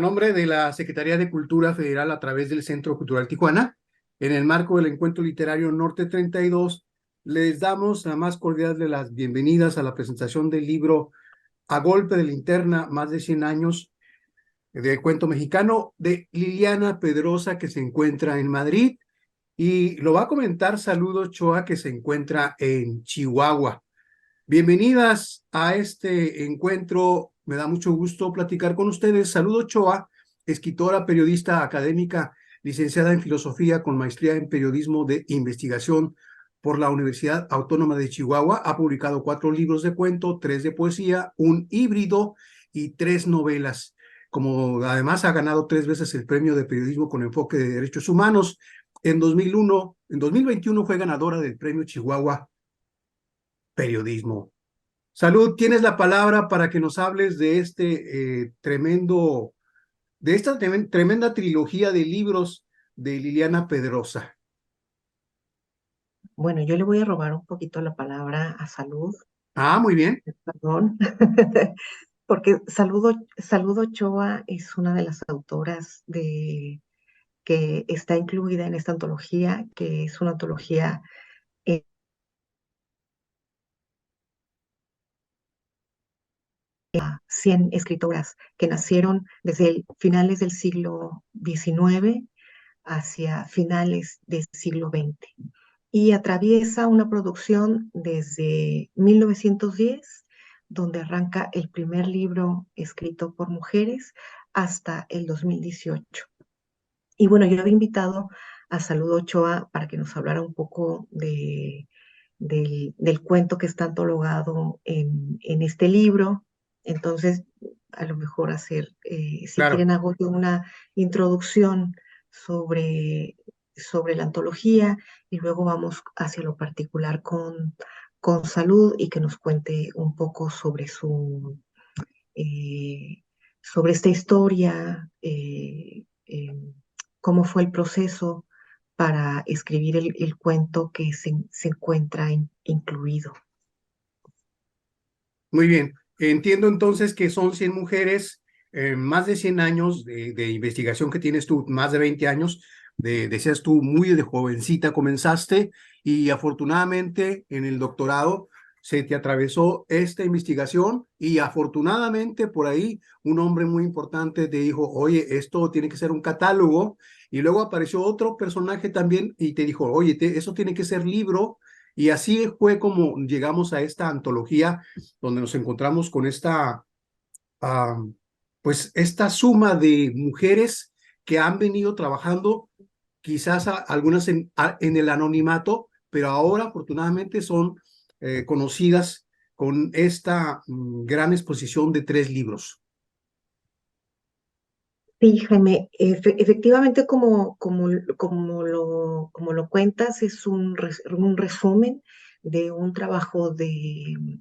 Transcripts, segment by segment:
A nombre de la Secretaría de Cultura Federal a través del Centro Cultural Tijuana, en el marco del Encuentro Literario Norte 32, les damos la más cordial de las bienvenidas a la presentación del libro A Golpe de Linterna, más de 100 años del cuento mexicano, de Liliana Pedrosa, que se encuentra en Madrid, y lo va a comentar Salud Ochoa, que se encuentra en Chihuahua. Bienvenidas a este encuentro. Me da mucho gusto platicar con ustedes. Salud Ochoa, escritora, periodista académica, licenciada en filosofía con maestría en periodismo de investigación por la Universidad Autónoma de Chihuahua. Ha publicado 4 libros de cuento, 3 de poesía, un híbrido y 3 novelas. Como además ha ganado 3 veces el premio de periodismo con enfoque de derechos humanos. En 2021 fue ganadora del premio Chihuahua Periodismo. Salud, tienes la palabra para que nos hables de de esta tremenda trilogía de libros de Liliana Pedrosa. Bueno, yo le voy a robar un poquito la palabra a Salud, Ah, muy bien. perdón, porque Salud Ochoa es una de las autoras que está incluida en esta antología, que es una antología eh, 100 escritoras que nacieron desde finales del siglo XIX hacia finales del siglo XX y atraviesa una producción desde 1910, donde arranca el primer libro escrito por mujeres, hasta el 2018. Y bueno, yo había invitado a Salud Ochoa para que nos hablara un poco del cuento que está antologado en este libro. Entonces, a lo mejor si Claro. quieren, hago yo una introducción sobre la antología y luego vamos hacia lo particular con Salud y que nos cuente un poco eh, sobre esta historia, cómo fue el proceso para escribir el cuento que se encuentra incluido. Muy bien. Entiendo entonces que son 100 mujeres, más de 100 años de investigación que tienes tú, más de 20 años, decías tú, muy de jovencita comenzaste y afortunadamente en el doctorado se te atravesó esta investigación y afortunadamente por ahí un hombre muy importante te dijo, oye, esto tiene que ser un catálogo, y luego apareció otro personaje también y te dijo, oye, eso tiene que ser libro, y así fue como llegamos a esta antología donde nos encontramos con ah, pues esta suma de mujeres que han venido trabajando, quizás algunas en el anonimato, pero ahora afortunadamente son conocidas con esta gran exposición de 3 libros. Sí, Jaime, efectivamente, como lo cuentas, es un resumen de un trabajo de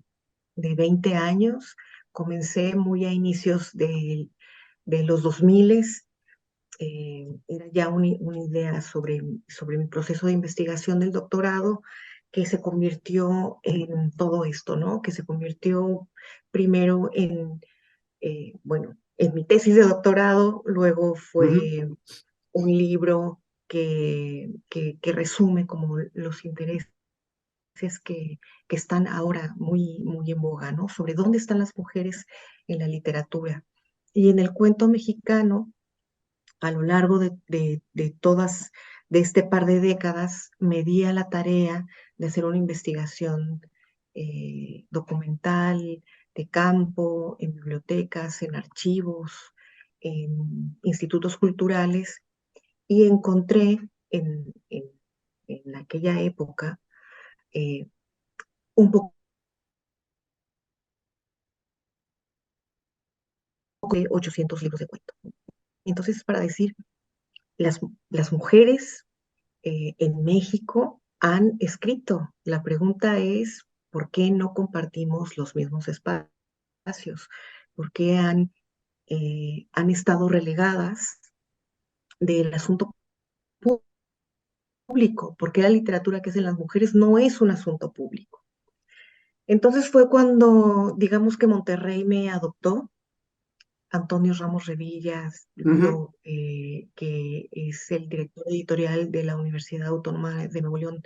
20 años. Comencé muy a inicios de los 2000. Era ya una idea sobre mi proceso de investigación del doctorado que se convirtió en todo esto, ¿no? Que se convirtió primero bueno, en mi tesis de doctorado, luego Ujú. fue un libro que resume como los intereses que están ahora muy en boga, ¿no? Sobre dónde están las mujeres en la literatura. Y en el cuento mexicano, a lo largo de este par de décadas, me di a la tarea de hacer una investigación documental, de campo, en bibliotecas, en archivos, en institutos culturales, y encontré en aquella época eh, un poco de 800 libros de cuento. Entonces, para decir, las, las mujeres en México han escrito. La pregunta es, ¿por qué no compartimos los mismos espacios? ¿Por qué han estado relegadas del asunto público? ¿Por qué la literatura que hacen las mujeres no es un asunto público? Entonces fue cuando, digamos que Monterrey me adoptó Antonio Ramos Revillas, Ujú. que es el director editorial de la Universidad Autónoma de Nuevo León,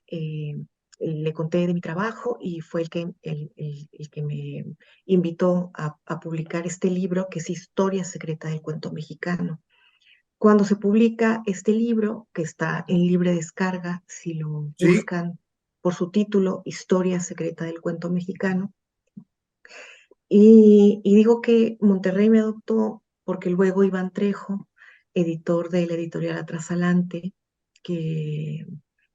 eh, le conté de mi trabajo y fue el que me invitó a publicar este libro que es Historia Secreta del Cuento Mexicano. Cuando se publica este libro, que está en libre descarga, si lo Sí, buscan por su título, Historia Secreta del Cuento Mexicano, y digo que Monterrey me adoptó porque luego Iván Trejo, editor de la editorial Atrasalante, que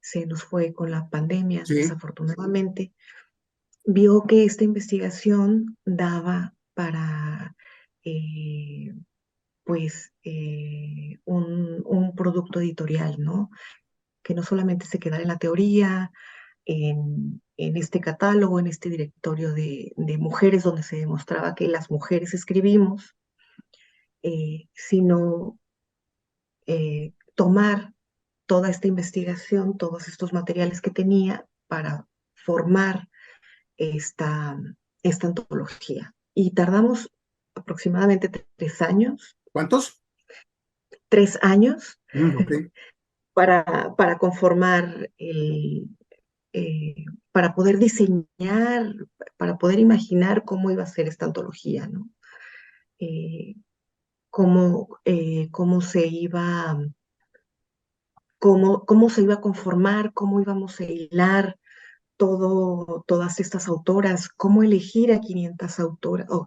se nos fue con la pandemia, sí, desafortunadamente, vio que esta investigación daba para un producto editorial, ¿no? Que no solamente se quedara en la teoría, en este catálogo, en este directorio de mujeres donde se demostraba que las mujeres escribimos, sino tomar toda esta investigación, todos estos materiales que tenía para formar esta, esta antología. Y tardamos aproximadamente 3 años, ¿cuántos? 3 años Ok. para conformar para poder diseñar, para poder imaginar cómo iba a ser esta antología, ¿no? Eh, cómo se iba, cómo se iba a conformar, cómo íbamos a hilar todas estas autoras, cómo elegir a 500 autoras, o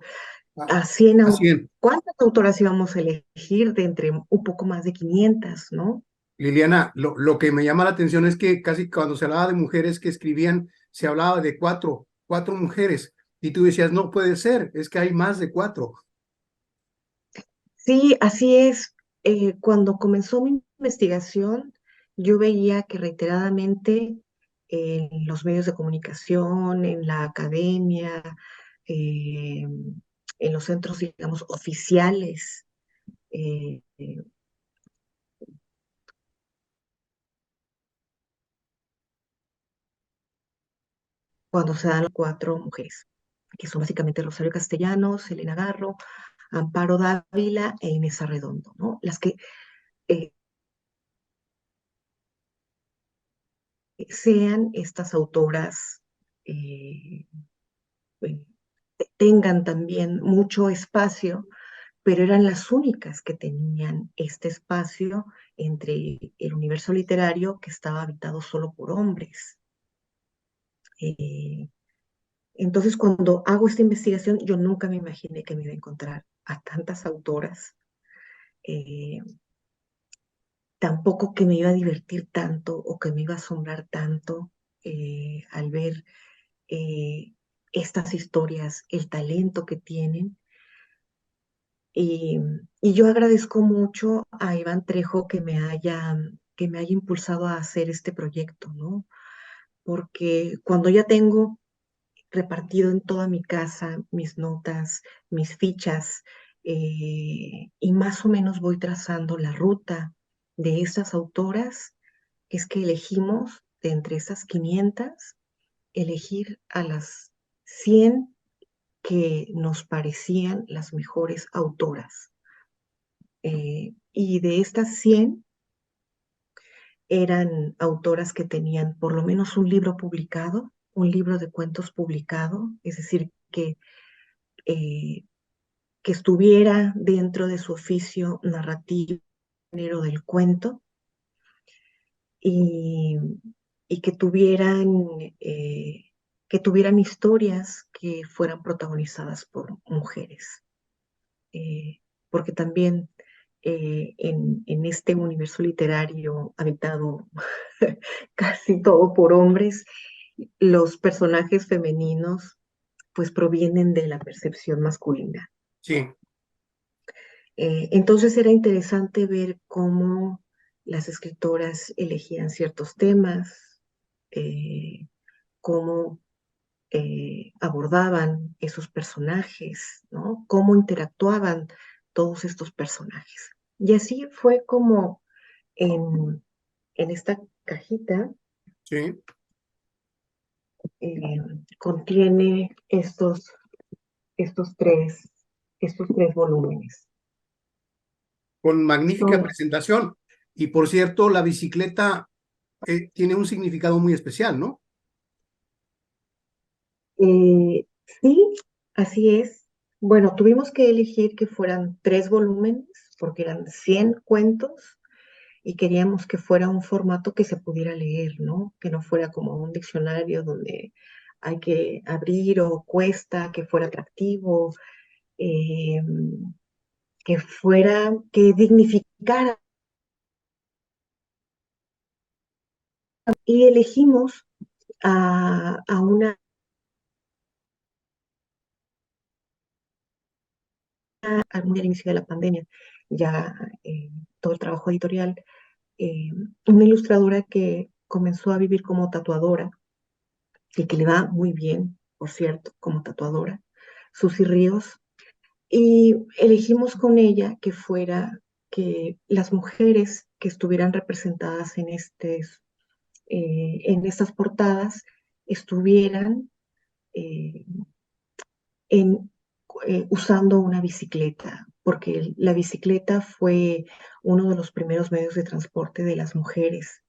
Ah, a 100 así es. ¿cuántas autoras íbamos a elegir de entre un poco más de 500, ¿no? Liliana, lo que me llama la atención es que casi cuando se hablaba de mujeres que escribían, se hablaba de cuatro mujeres. Y tú decías, no puede ser, es que hay más de cuatro. Sí, así es. Cuando comenzó mi investigación, yo veía que reiteradamente en los medios de comunicación, en la academia, eh, en los centros, digamos, oficiales, eh, cuando se dan las cuatro mujeres, que son básicamente Rosario Castellanos, Elena Garro, Amparo Dávila e Inés Arredondo, ¿no? Las que eh, sean estas autoras eh, eh, tengan también mucho espacio, pero eran las únicas que tenían este espacio entre el universo literario que estaba habitado solo por hombres. Eh, entonces, cuando hago esta investigación, yo nunca me imaginé que me iba a encontrar a tantas autoras, eh, tampoco que me iba a divertir tanto o que me iba a asombrar tanto al ver eh, estas historias, el talento que tienen. Y, y yo agradezco mucho a Iván Trejo que me haya impulsado a hacer este proyecto, ¿no? Porque cuando ya tengo repartido en toda mi casa mis notas, mis fichas, y más o menos voy trazando la ruta de esas autoras, es que elegimos de entre esas 500, elegir a las 100 que nos parecían las mejores autoras. Y de estas 100 eran autoras que tenían por lo menos un libro publicado, un libro de cuentos publicado, es decir, eh, que estuviera dentro de su oficio narrativo, género del cuento, y, y que tuvieran historias que fueran protagonizadas por mujeres. eh, Porque también en este universo literario habitado casi todo por hombres, los personajes femeninos pues provienen de la percepción masculina. Sí, Entonces era interesante ver cómo las escritoras elegían ciertos temas, eh, cómo abordaban esos personajes, ¿no? Cómo interactuaban todos estos personajes. Y así fue como en esta cajita sí. eh, contiene estos tres. estos 3 volúmenes. Con magnífica Son, presentación. Y por cierto, la bicicleta tiene un significado muy especial, ¿no? sí, así es. Bueno, tuvimos que elegir que fueran 3 volúmenes porque eran 100 cuentos y queríamos que fuera un formato que se pudiera leer, ¿no? Que no fuera como un diccionario donde hay que abrir o cuesta, que fuera atractivo, eh, que dignificara. Y elegimos a una, muy al inicio de la pandemia, ya todo el trabajo editorial, eh, una ilustradora que comenzó a vivir como tatuadora y que le va muy bien, por cierto, como tatuadora, Susy Ríos, y elegimos con ella que las mujeres que estuvieran representadas en estas portadas estuvieran eh, en, usando una bicicleta, porque la bicicleta fue uno de los primeros medios de transporte de las mujeres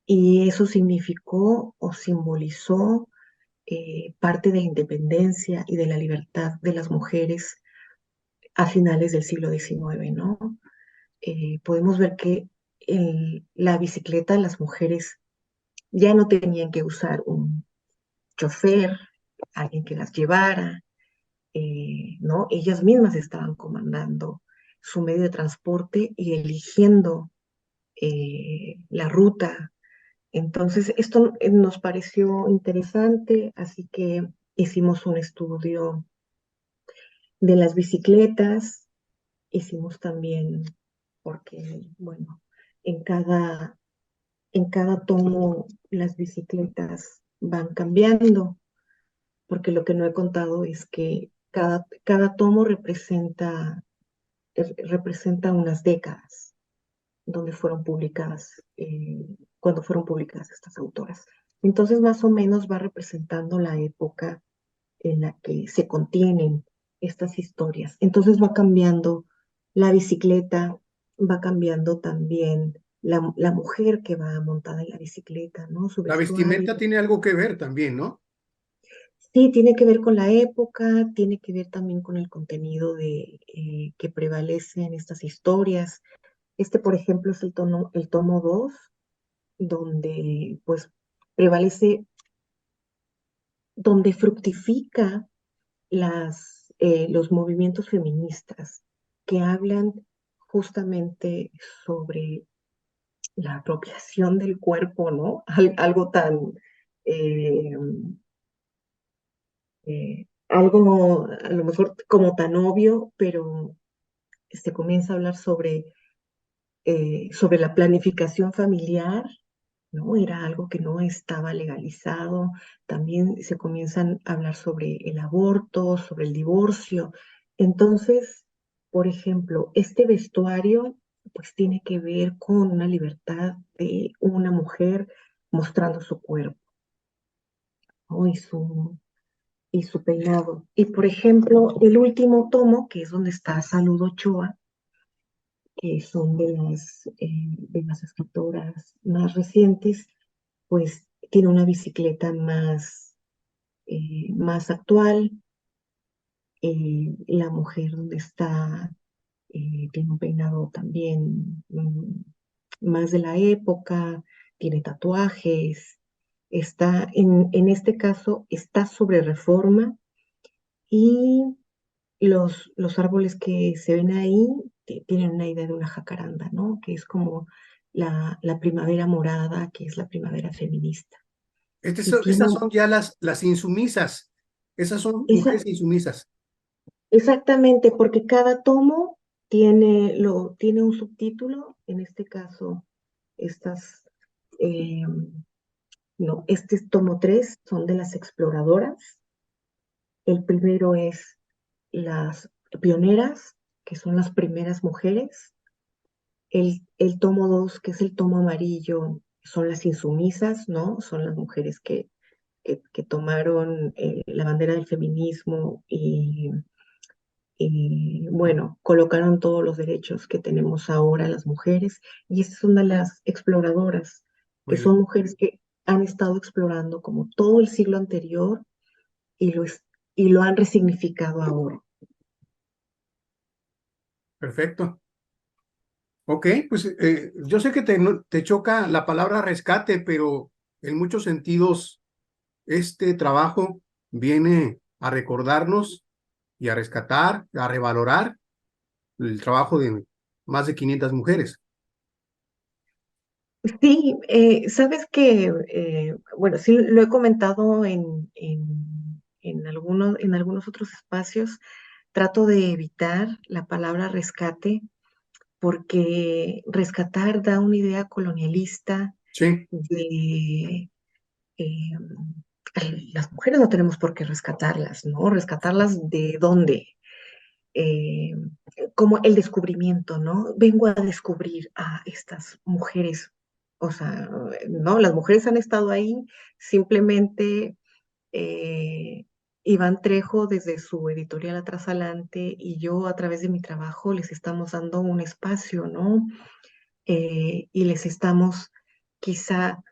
y eso significó o simbolizó parte de la independencia y de la libertad de las mujeres a finales del siglo XIX, ¿no? Podemos ver que en la bicicleta las mujeres ya no tenían que usar un chofer, alguien que las llevara, ¿no? Ellas mismas estaban comandando su medio de transporte y eligiendo la ruta. Entonces, esto nos pareció interesante, así que hicimos un estudio de las bicicletas, hicimos también, porque, bueno, en cada, en cada tomo las bicicletas van cambiando, porque lo que no he contado es que cada tomo representa unas décadas donde fueron publicadas, cuando fueron publicadas estas autoras. Entonces, más o menos va representando la época en la que se contienen estas historias. Entonces va cambiando la bicicleta, va cambiando también la mujer que va montada en la bicicleta, ¿no? Su La vestuario. vestimenta tiene algo que ver también, ¿no? Sí, tiene que ver con la época, tiene que ver también con el contenido que prevalece en estas historias. Por ejemplo, es el tomo 2 donde pues prevalece, donde fructifica los movimientos feministas que hablan justamente sobre la apropiación del cuerpo, ¿no? Algo tan, eh, algo a lo mejor como tan obvio, pero se comienza a hablar sobre la planificación familiar, ¿no? Era algo que no estaba legalizado. También se comienzan a hablar sobre el aborto, sobre el divorcio. Entonces, por ejemplo, este vestuario pues tiene que ver con una libertad de una mujer mostrando su cuerpo, ¿no? Y su peinado. Y por ejemplo, el último tomo, que es donde está Salud Ochoa, que son de las escritoras más recientes, pues tiene una bicicleta más actual. La mujer donde está tiene un peinado también más de la época, tiene tatuajes, en este caso, está sobre Reforma y los árboles que se ven ahí tienen una idea de una jacaranda, ¿no? Que es como la primavera morada, que es la primavera feminista. Y Esas tiene son ya las insumisas. Esas son esa, mujeres insumisas. exactamente, porque cada tomo tiene un subtítulo, en este caso, estas, eh, no, este es tomo 3, son de las exploradoras. El primero es las pioneras, que son las primeras mujeres. El tomo 2, que es el tomo amarillo, son las insumisas, ¿no? Son las mujeres que tomaron la bandera del feminismo y bueno, colocaron todos los derechos que tenemos ahora las mujeres y esta es una de las exploradoras, que Muy bien, son mujeres que han estado explorando como todo el siglo anterior y y lo han resignificado ahora. perfecto. Ok, pues yo sé que te choca la palabra rescate, pero en muchos sentidos este trabajo viene a recordarnos y a rescatar, a revalorar el trabajo de más de 500 mujeres. Sí, sabes que, bueno, sí lo he comentado en algunos otros espacios, trato de evitar la palabra rescate porque rescatar da una idea colonialista Sí, de eh, las mujeres no tenemos por qué rescatarlas, ¿no? ¿Rescatarlas de dónde? Eh, Como el descubrimiento, ¿no? Vengo a descubrir a estas mujeres. O sea, no, las mujeres han estado ahí, simplemente eh, Iván Trejo desde su editorial Atrasalante y yo a través de mi trabajo les estamos dando un espacio, ¿no? Y les estamos quizá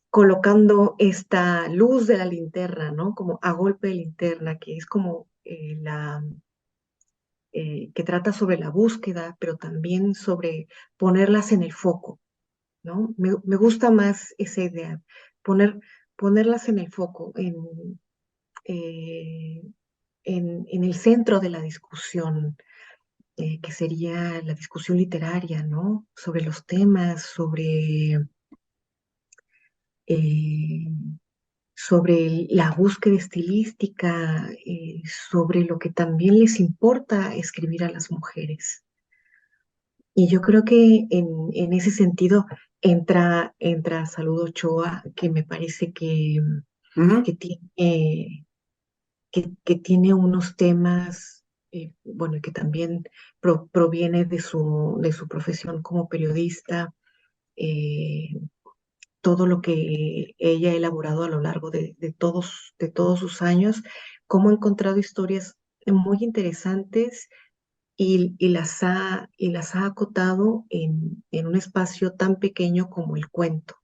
colocando esta luz de la linterna, ¿no? Como a golpe de linterna, que es como que trata sobre la búsqueda, pero también sobre ponerlas en el foco, ¿no? Me gusta más esa idea, poner, ponerlas en el foco, eh, en el centro de la discusión, que sería la discusión literaria, ¿no? Sobre los temas, eh, sobre la búsqueda estilística, sobre lo que también les importa escribir a las mujeres. Y yo creo que en ese sentido entra Salud Ochoa, que me parece ujú. que tiene, que tiene unos temas, bueno, y que también proviene de su profesión como periodista, eh, todo lo que ella ha elaborado a lo largo de todos sus años, cómo ha encontrado historias muy interesantes y las ha acotado en un espacio tan pequeño como el cuento.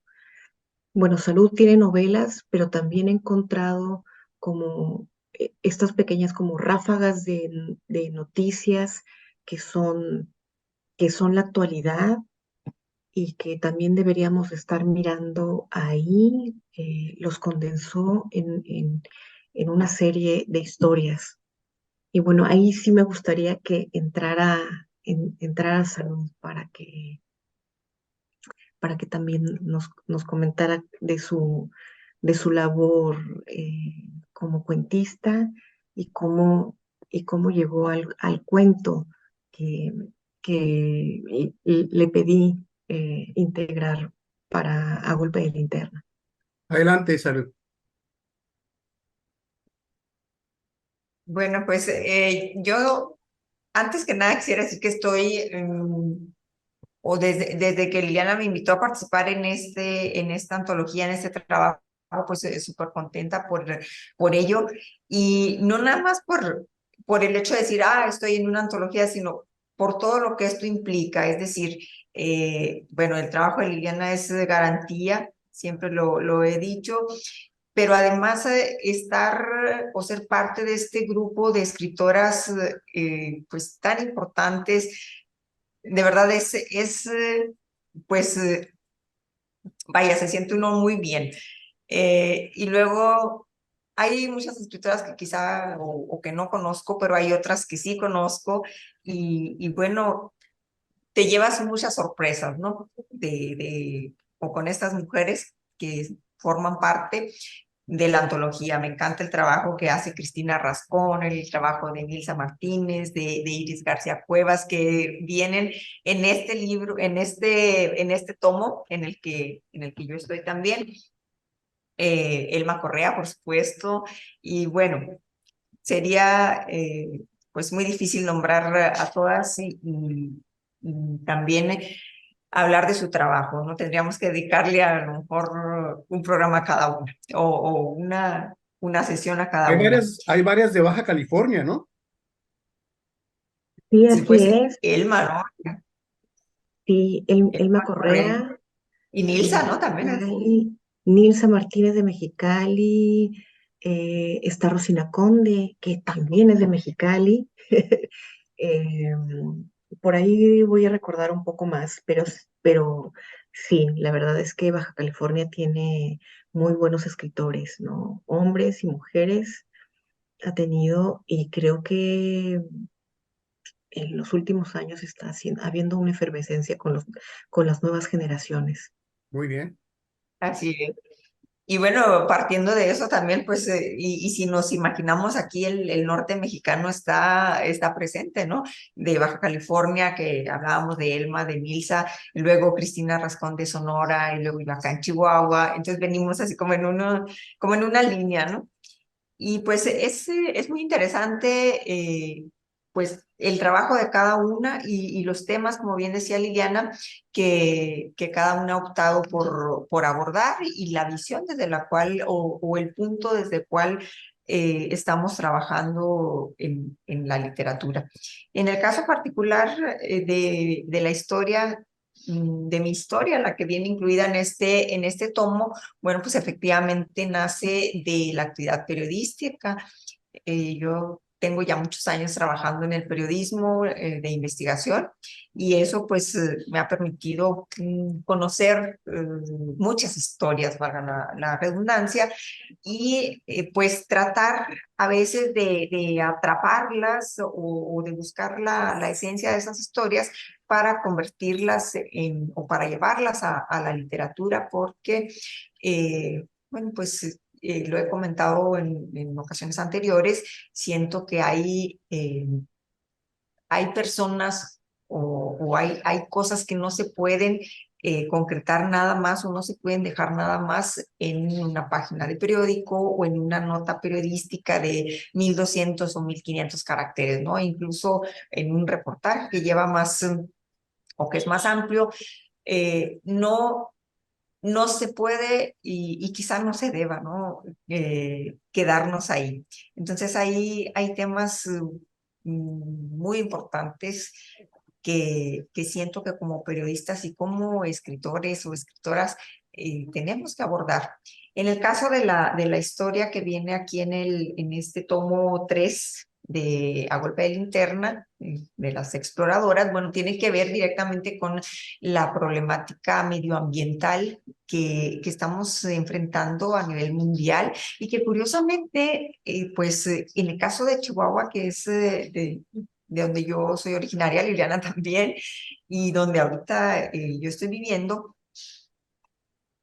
Bueno, Salud tiene novelas, pero también he encontrado como estas pequeñas como ráfagas de noticias que que son la actualidad y que también deberíamos estar mirando ahí. Los condensó en una serie de historias. Y bueno, ahí sí me gustaría que entrara Salud para que también nos comentara de su labor como cuentista y y cómo llegó al cuento que, que le pedí integrar para A Golpe de Linterna. Adelante, Salud. Bueno, pues yo antes que nada quisiera decir que estoy, o desde que Liliana me invitó a participar en esta antología, en este trabajo, pues súper contenta por ello. Y no nada más por el hecho de decir, estoy en una antología, sino por todo lo que esto implica. Es decir, bueno, el trabajo de Liliana es de garantía, siempre lo he dicho, pero además estar o ser parte de este grupo de escritoras pues tan importantes, de verdad pues vaya, se siente uno muy bien. Y luego hay muchas escritoras que quizá o que no conozco, pero hay otras que sí conozco y bueno, te llevas muchas sorpresas, ¿no? O con estas mujeres que forman parte de la antología. Me encanta el trabajo que hace Cristina Rascón, el trabajo de Nilsa Martínez, de Iris García Cuevas, que vienen en este libro, en este tomo en el que yo estoy también. Elma Correa, por supuesto, y bueno, sería pues muy difícil nombrar a todas y también hablar de su trabajo, ¿no? Tendríamos que dedicarle a lo mejor un programa a cada una o una sesión a cada una. Hay varias de Baja California, ¿no? Sí, Sí, así pues es. Elma, ¿no? Sí, Elma Elma Correa. Correa Y de Nilsa, ¿no? También es. Mexicali, Nilsa Martínez de Mexicali, está Rosina Conde, que también es de Mexicali. Eh, por ahí voy a recordar un poco más, pero sí, la verdad es que Baja California tiene muy buenos escritores, ¿no? Hombres y mujeres ha tenido, y creo que en los últimos años habiendo una efervescencia con las nuevas generaciones. Muy bien. Así es. Y bueno, partiendo de eso también, pues, y si nos imaginamos aquí el norte mexicano está presente, ¿no? De Baja California, que hablábamos de Elma, de Milsa, y luego Cristina Rascón de Sonora, y luego acá en Chihuahua, entonces venimos así como en una línea, ¿no? Y pues es muy interesante, pues el trabajo de cada una y los temas, como bien decía Liliana, que cada una ha optado por abordar y la visión desde la cual o el punto desde el cual estamos trabajando en la literatura. En el caso particular de la historia, de mi historia, la que viene incluida en este tomo, bueno, pues efectivamente nace de la actividad periodística. Yo tengo ya muchos años trabajando en el periodismo de investigación y eso pues me ha permitido conocer muchas historias, valga la redundancia, y pues tratar a veces de atraparlas o de buscar la esencia de esas historias para convertirlas o para llevarlas a la literatura, porque, bueno, pues lo he comentado en ocasiones anteriores, siento que hay personas o hay cosas que no se pueden concretar nada más o no se pueden dejar nada más en una página de periódico o en una nota periodística de 1,200 o 1,500 caracteres, ¿no? Incluso en un reportaje que lleva más o que es más amplio, no se puede y quizá no se deba, ¿no? Quedarnos ahí. Entonces hay temas muy importantes que siento que como periodistas y como escritores o escritoras tenemos que abordar. En el caso de la historia que viene aquí en este tomo 3 de A Golpe de Linterna, de las exploradoras, bueno, tiene que ver directamente con la problemática medioambiental que estamos enfrentando a nivel mundial y que curiosamente, pues en el caso de Chihuahua, que es de donde yo soy originaria, Liliana también, y donde ahorita yo estoy viviendo,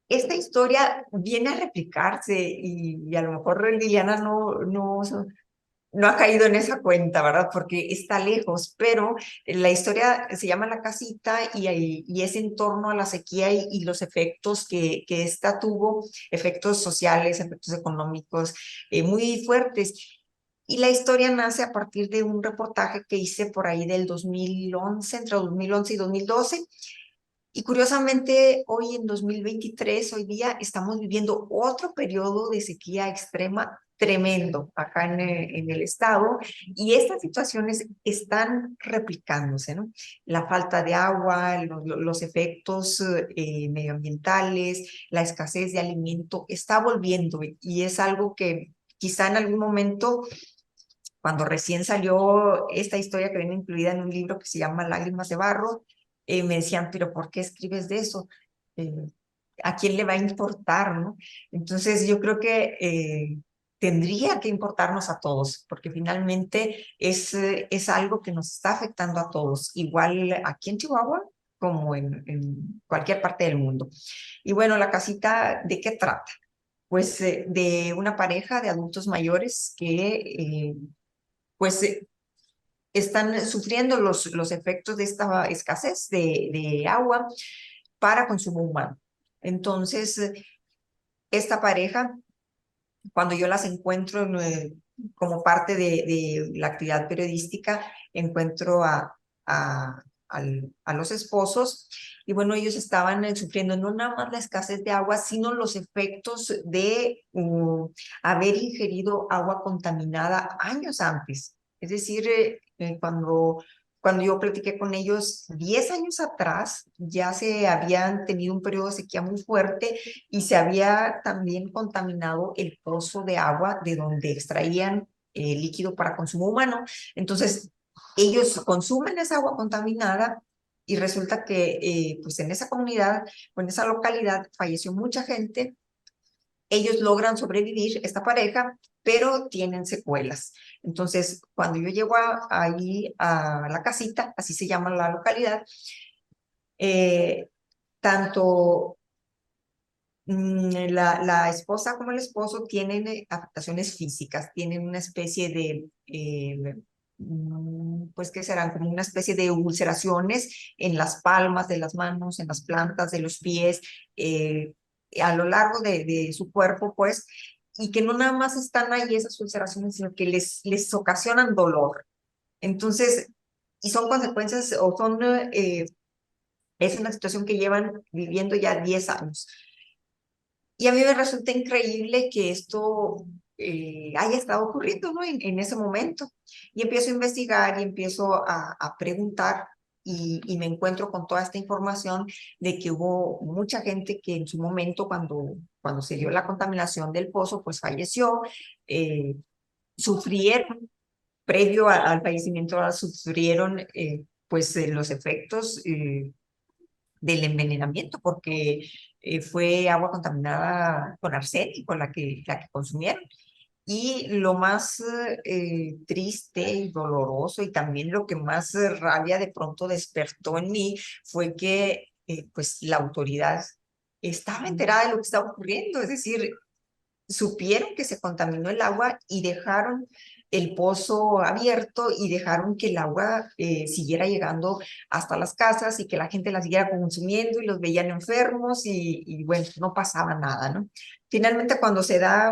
esta historia viene a replicarse y a lo mejor Liliana no ha caído en esa cuenta, ¿verdad? Porque está lejos, pero la historia se llama La Casita y es en torno a la sequía y los efectos que esta tuvo, efectos sociales, efectos económicos muy fuertes. Y la historia nace a partir de un reportaje que hice por ahí del 2011, entre 2011 y 2012. Y curiosamente, hoy en 2023, hoy día, estamos viviendo otro periodo de sequía extrema tremendo acá en el estado y estas situaciones están replicándose, ¿no? La falta de agua, los efectos medioambientales, la escasez de alimento está volviendo y es algo que quizá en algún momento, cuando recién salió esta historia que viene incluida en un libro que se llama Lágrimas de Barro, me decían, pero ¿por qué escribes de eso? Eh, ¿A quién le va a importar, no? Entonces yo creo que tendría que importarnos a todos, porque finalmente es algo que nos está afectando a todos, igual aquí en Chihuahua como en cualquier parte del mundo. Y bueno, la casita, ¿de qué trata? Pues de una pareja de adultos mayores que pues están sufriendo los efectos de esta escasez de agua para consumo humano. Entonces, esta pareja, cuando yo las encuentro como parte de la actividad periodística, encuentro a los esposos y bueno, ellos estaban sufriendo no nada más la escasez de agua, sino los efectos de haber ingerido agua contaminada años antes. Es decir, cuando yo platiqué con ellos 10 años atrás, ya se habían tenido un periodo de sequía muy fuerte y se había también contaminado el pozo de agua de donde extraían líquido para consumo humano. Entonces, ellos consumen esa agua contaminada y resulta que pues en esa comunidad o en esa localidad falleció mucha gente. Ellos logran sobrevivir, esta pareja, pero tienen secuelas. Entonces, cuando yo llego ahí a la casita, así se llama la localidad, eh, tanto la esposa como el esposo tienen afectaciones físicas, tienen una especie de, pues que serán como una especie de ulceraciones en las palmas de las manos, en las plantas de los pies, a lo largo de su cuerpo, pues, y que no nada más están ahí esas ulceraciones, sino que les ocasionan dolor. Entonces, y son consecuencias o son, es una situación que llevan viviendo ya 10 años. Y a mí me resulta increíble que esto haya estado ocurriendo, ¿no? En ese momento. Y empiezo a investigar y empiezo a preguntar y me encuentro con toda esta información de que hubo mucha gente que en su momento, cuando se dio la contaminación del pozo, pues falleció, eh, sufrieron, previo al fallecimiento, sufrieron pues los efectos del envenenamiento, porque fue agua contaminada con arsénico la que consumieron. Y lo más triste y doloroso y también lo que más rabia de pronto despertó en mí fue que pues la autoridad estaba enterada de lo que estaba ocurriendo, es decir, supieron que se contaminó el agua y dejaron el pozo abierto y dejaron que el agua siguiera llegando hasta las casas y que la gente la siguiera consumiendo y los veían enfermos y bueno, no pasaba nada, ¿no? Finalmente, cuando se da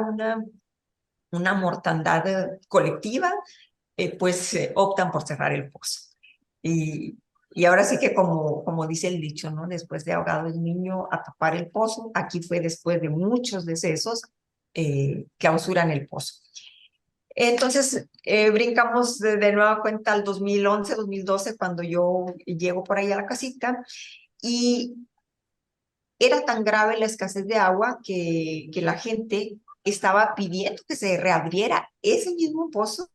una mortandad colectiva, pues optan por cerrar el pozo. Y ahora sí que como dice el dicho, ¿no? Después de ahogado el niño a tapar el pozo, aquí fue después de muchos decesos, clausuran el pozo. Entonces, brincamos de nueva cuenta al 2011, 2012, cuando yo llego por ahí a la casita, y era tan grave la escasez de agua que la gente estaba pidiendo que se reabriera ese mismo pozo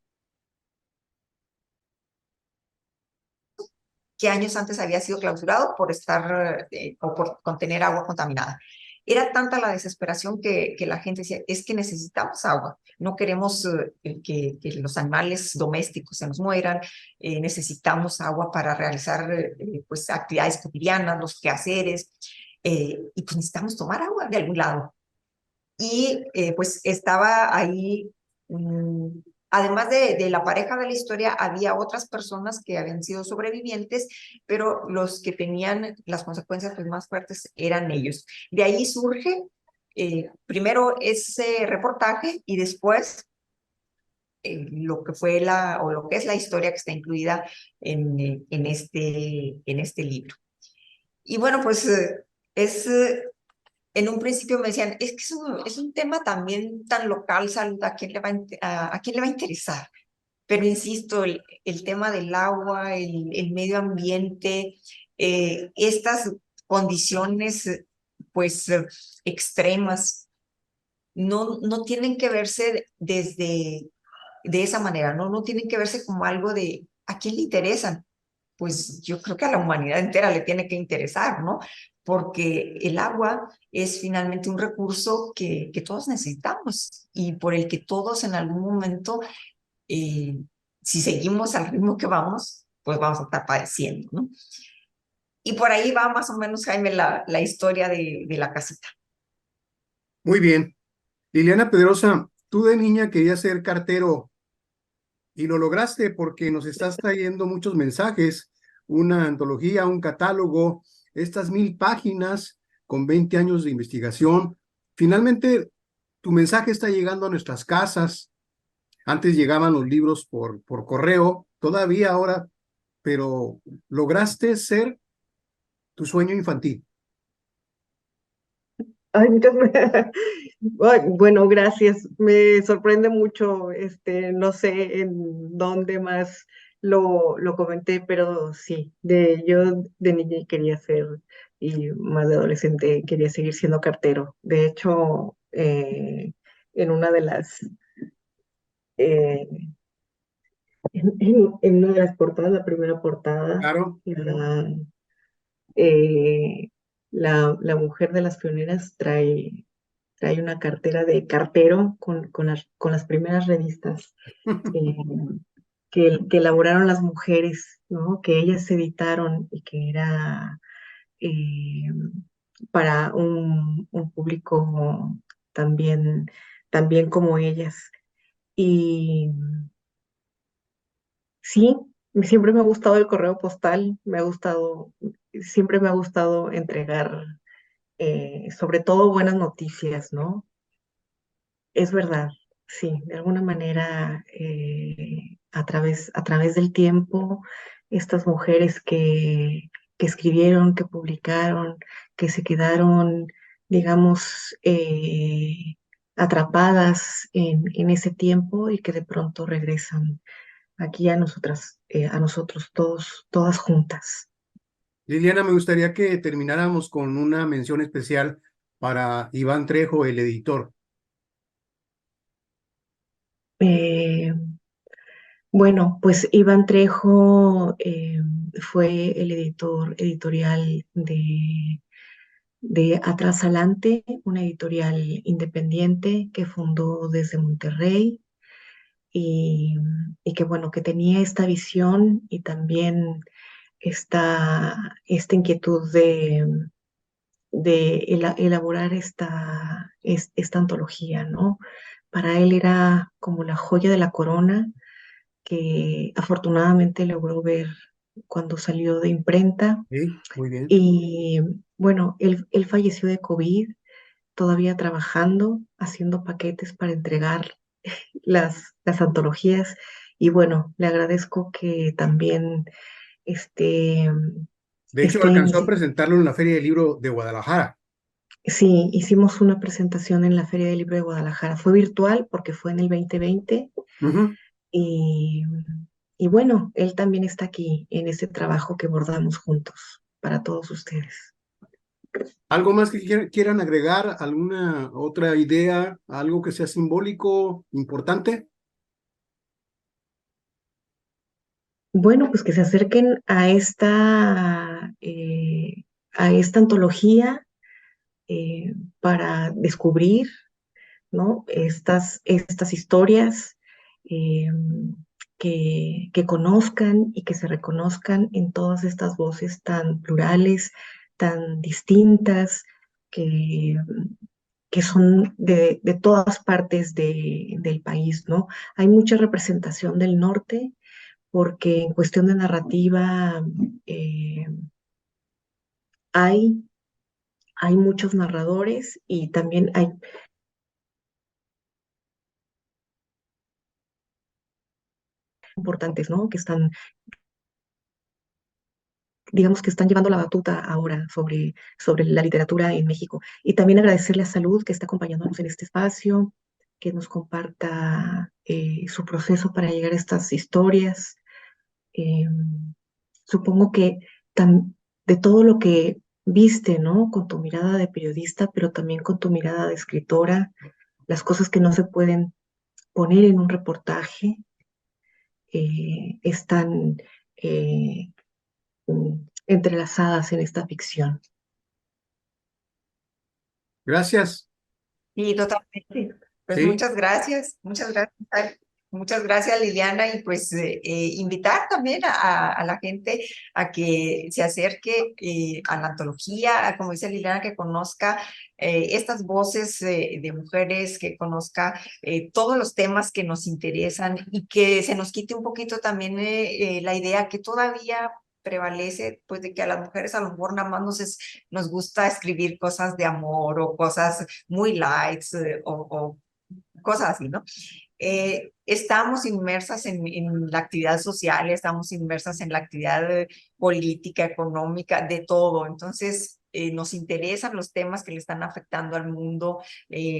que años antes había sido clausurado por estar o por contener agua contaminada. Era tanta la desesperación que la gente decía, es que necesitamos agua, no queremos que los animales domésticos se nos mueran, necesitamos agua para realizar pues actividades cotidianas, los quehaceres, y pues necesitamos tomar agua de algún lado. Y pues estaba ahí, además de la pareja de la historia, había otras personas que habían sido sobrevivientes, pero los que tenían las consecuencias pues, más fuertes eran ellos. De ahí surge primero ese reportaje y después lo que fue o lo que es la historia que está incluida en este libro. Y bueno, pues es en un principio me decían, es que es un tema también tan local, Salud, ¿a quién le va a quién le va a interesar? Pero insisto, el tema del agua, el medio ambiente, estas condiciones pues extremas, no tienen que verse de esa manera, no tienen que verse como algo de ¿a quién le interesan? Pues yo creo que a la humanidad entera le tiene que interesar, ¿no? Porque el agua es finalmente un recurso que todos necesitamos y por el que todos en algún momento, eh, si seguimos al ritmo que vamos, pues vamos a estar padeciendo, ¿no? Y por ahí va más o menos, Jaime, la historia de la casita. Muy bien. Liliana Pedrosa, tú de niña querías ser cartero y lo lograste porque nos estás trayendo muchos mensajes, una antología, un catálogo, estas 1000 páginas con 20 años de investigación. Finalmente, tu mensaje está llegando a nuestras casas. Antes llegaban los libros por correo, todavía ahora, pero lograste ser tu sueño infantil. Ay, ay, bueno, gracias. Me sorprende mucho, no sé en dónde más lo comenté, pero sí, yo de niña quería ser, y más de adolescente quería seguir siendo cartero. De hecho, en una de las, eh, en una de las portadas, la primera portada, Claro. eh, la mujer de las pioneras trae una cartera de cartero con las primeras revistas eh, que elaboraron las mujeres, ¿no? Que ellas editaron y que era eh, para un público también, también como ellas. Y sí, siempre me ha gustado el correo postal, siempre me ha gustado entregar, sobre todo buenas noticias, ¿no? Es verdad, sí, de alguna manera, a través del tiempo, estas mujeres que escribieron, que publicaron, que se quedaron, digamos, atrapadas en ese tiempo y que de pronto regresan aquí a nosotras, a nosotros todos, todas juntas. Liliana, me gustaría que termináramos con una mención especial para Iván Trejo, el editor. Eh, Bueno, pues Iván Trejo fue el editorial de Atrás Adelante, una editorial independiente que fundó desde Monterrey y, y que bueno, que tenía esta visión y también esta inquietud de elaborar esta antología, ¿no? Para él era como la joya de la corona que afortunadamente logró ver cuando salió de imprenta. Sí, muy bien. Y bueno, él falleció de COVID, todavía trabajando, haciendo paquetes para entregar las antologías. Y bueno, le agradezco que también este, De hecho, estén, alcanzó a presentarlo en la Feria del Libro de Guadalajara. sí, hicimos una presentación en la Feria del Libro de Guadalajara. Fue virtual porque fue en el 2020. Ujú. Y, y bueno, él también está aquí en este trabajo que bordamos juntos para todos ustedes. ¿Algo más que quieran agregar? ¿Alguna otra idea? ¿Algo que sea simbólico, importante? Bueno, pues que se acerquen a esta antología para descubrir, ¿no? Estas historias, eh, que conozcan y que se reconozcan en todas estas voces tan plurales, tan distintas, que, que son de todas partes del país, ¿no? Hay mucha representación del norte porque en cuestión de narrativa eh, hay, hay muchos narradores y también hay importantes, ¿no? Que están, digamos que están llevando la batuta ahora sobre la literatura en México. Y también agradecerle a Salud que está acompañándonos en este espacio, que nos comparta su proceso para llegar a estas historias. Eh, Supongo que de todo lo que viste, ¿no? Con tu mirada de periodista, pero también con tu mirada de escritora, las cosas que no se pueden poner en un reportaje están eh, entrelazadas en esta ficción. Gracias. Y totalmente. Pues Sí. muchas gracias, Ari. Muchas gracias, Liliana, y pues invitar también a la gente a que se acerque a la antología, como dice Liliana, que conozca estas voces de mujeres, que conozca todos los temas que nos interesan y que se nos quite un poquito también la idea que todavía prevalece, pues de que a las mujeres a lo mejor nada más nos gusta escribir cosas de amor o cosas muy lights o cosas así, ¿no? Estamos inmersas en la actividad social, estamos inmersas en la actividad política, económica, de todo. Entonces, nos interesan los temas que le están afectando al mundo,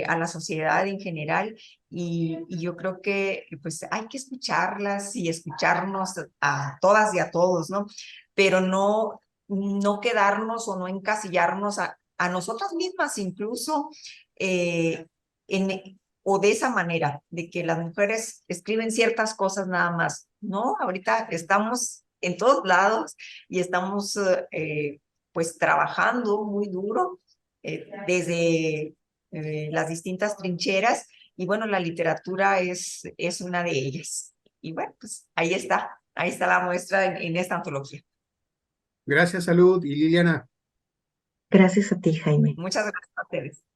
a la sociedad en general, y yo creo que pues hay que escucharlas y escucharnos a todas y a todos, ¿no? Pero no quedarnos o no encasillarnos a nosotras mismas incluso, o de esa manera, de que las mujeres escriben ciertas cosas nada más. No, ahorita estamos en todos lados y estamos pues trabajando muy duro desde las distintas trincheras, y bueno, la literatura es una de ellas. Y bueno, pues ahí está la muestra en esta antología. Gracias, Salud. Y Liliana. Gracias a ti, Jaime. Muchas gracias a ustedes.